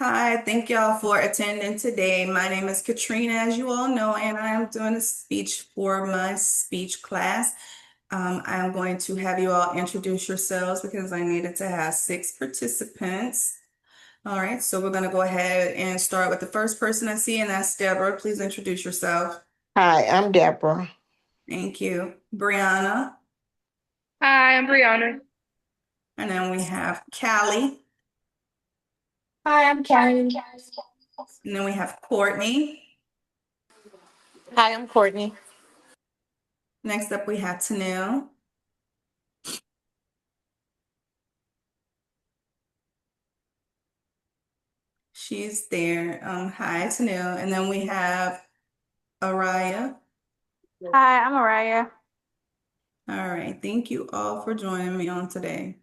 Hi, thank y'all for attending today. My name is Katrina, as you all know, and I am doing a speech for my speech class. I am going to have you all introduce yourselves because I needed to have 6 participants. All right, so we're going to go ahead and start with the first person I see, and that's Deborah. Please introduce yourself. Hi, I'm Deborah. Thank you. Brianna, Hi, I'm Brianna. and then we have Callie, Hi, I'm Karen. and then we have Courtney. Hi, I'm Courtney. Next up, we have Tanil. She's there. Hi, Tanil. And then we have Araya. Hi, I'm Mariah. All right. Thank you all for joining me on today.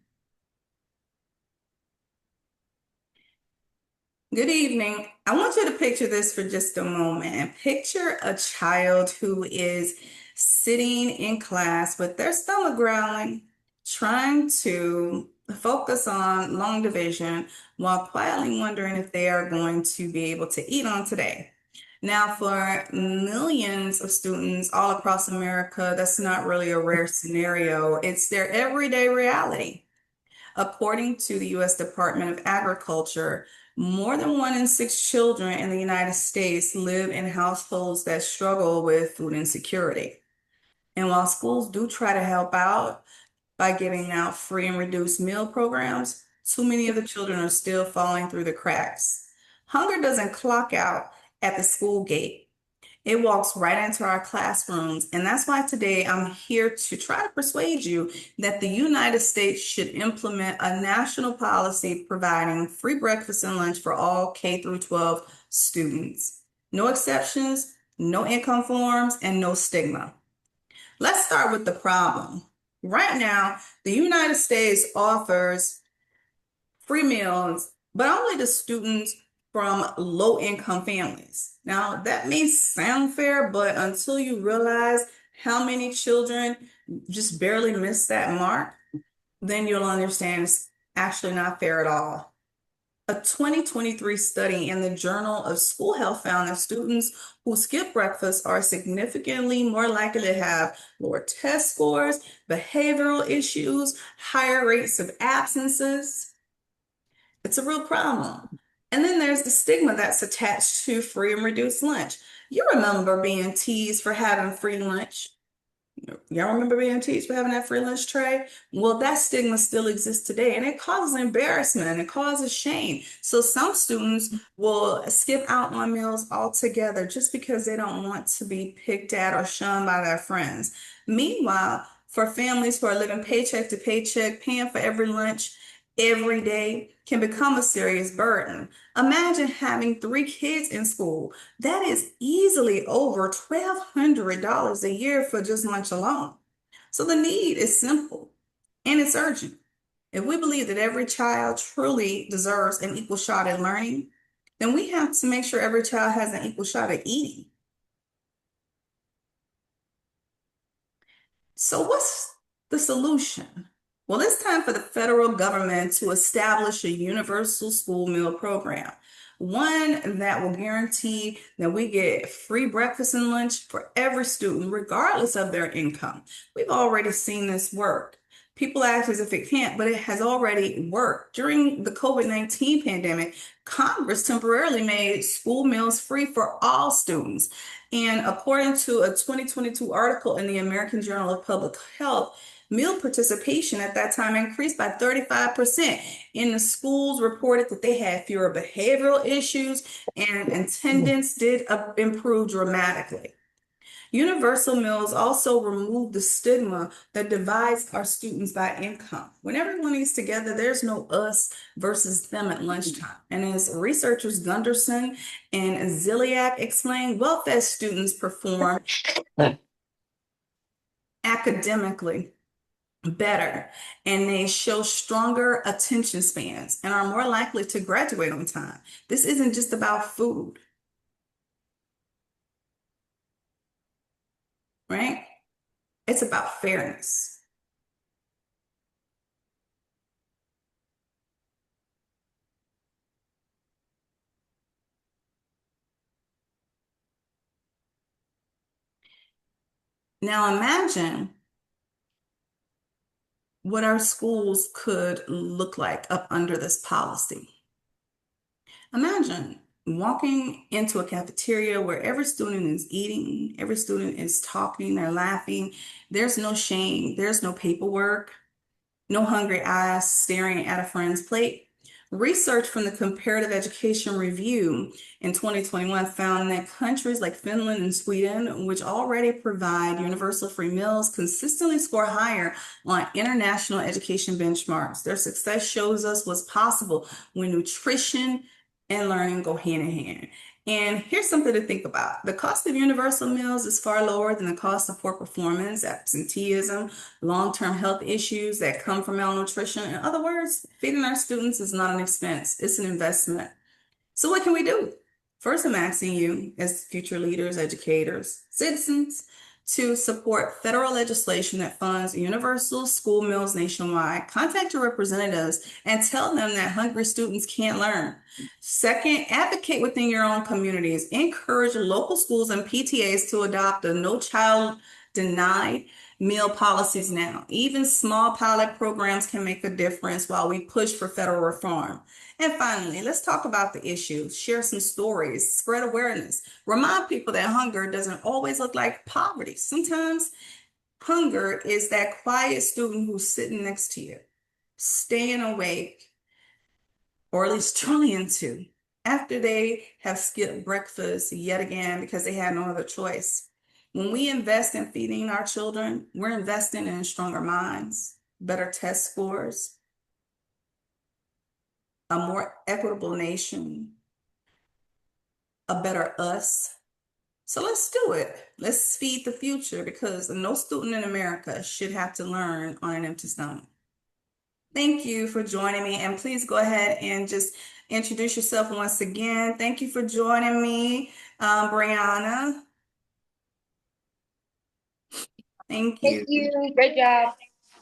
Good evening. I want you to picture this for just a moment. Picture a child who is sitting in class with their stomach growling, trying to focus on long division while quietly wondering if they are going to be able to eat on today. Now, for millions of students all across America, that's not really a rare scenario. It's their everyday reality. According to the U.S. Department of Agriculture, more than 1 in 6 children in the United States live in households that struggle with food insecurity. And while schools do try to help out by giving out free and reduced meal programs, too many of the children are still falling through the cracks. Hunger doesn't clock out at the school gate. It walks right into our classrooms. And that's why today I'm here to try to persuade you that the United States should implement a national policy providing free breakfast and lunch for all K through 12 students. No exceptions, no income forms, and no stigma. Let's start with the problem. Right now, the United States offers free meals, but only to students from low income families. Now, that may sound fair, but until you realize how many children just barely miss that mark, then you'll understand it's actually not fair at all. A 2023 study in the Journal of School Health found that students who skip breakfast are significantly more likely to have lower test scores, behavioral issues, higher rates of absences. It's a real problem. And then there's the stigma that's attached to free and reduced lunch. You remember being teased for having free lunch. Y'all remember being teased for having that free lunch tray? Well, that stigma still exists today, and it causes embarrassment and it causes shame. So some students will skip out on meals altogether just because they don't want to be picked at or shunned by their friends. Meanwhile, for families who are living paycheck to paycheck, paying for every lunch every day can become a serious burden. Imagine having 3 kids in school. That is easily over $1,200 a year for just lunch alone. So the need is simple and it's urgent. If we believe that every child truly deserves an equal shot at learning, then we have to make sure every child has an equal shot at eating. So, what's the solution? Well, it's time for the federal government to establish a universal school meal program, one that will guarantee that we get free breakfast and lunch for every student, regardless of their income. We've already seen this work. People ask as if it can't, but it has already worked. During the COVID-19 pandemic, Congress temporarily made school meals free for all students. And according to a 2022 article in the American Journal of Public Health, meal participation at that time increased by 35%. And the schools reported that they had fewer behavioral issues and attendance did improve dramatically. Universal meals also remove the stigma that divides our students by income. When everyone eats together, there's no us versus them at lunchtime. And as researchers Gunderson and Ziliak explain, well-fed students perform academically better and they show stronger attention spans and are more likely to graduate on time. This isn't just about food, right? It's about fairness. Now imagine what our schools could look like up under this policy. Imagine walking into a cafeteria where every student is eating, every student is talking, they're laughing. There's no shame, there's no paperwork, no hungry eyes staring at a friend's plate. Research from the Comparative Education Review in 2021 found that countries like Finland and Sweden, which already provide universal free meals, consistently score higher on international education benchmarks. Their success shows us what's possible when nutrition and learning go hand in hand. And here's something to think about. The cost of universal meals is far lower than the cost of poor performance, absenteeism, long-term health issues that come from malnutrition. In other words, feeding our students is not an expense, it's an investment. So what can we do? First, I'm asking you as future leaders, educators, citizens, to support federal legislation that funds universal school meals nationwide. Contact your representatives and tell them that hungry students can't learn. Second, advocate within your own communities. Encourage local schools and PTAs to adopt a no child denied meal policies now. Even small pilot programs can make a difference while we push for federal reform. And finally, let's talk about the issues, share some stories, spread awareness, remind people that hunger doesn't always look like poverty. Sometimes hunger is that quiet student who's sitting next to you, staying awake, or at least trying to, after they have skipped breakfast yet again because they had no other choice. When we invest in feeding our children, we're investing in stronger minds, better test scores, a more equitable nation, a better us. So let's do it. Let's feed the future because no student in America should have to learn on an empty stomach. Thank you for joining me, and please go ahead and just introduce yourself once again. Thank you for joining me, Brianna. Thank Thank you. you. Great job.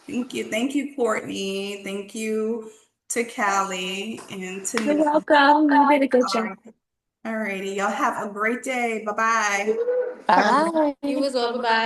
Thank you. Thank you, Courtney. Thank you to Callie and to You're Nora. welcome. You did a good job. All righty. Y'all have a great day. Bye-bye. Bye. Bye. You as well. Bye bye.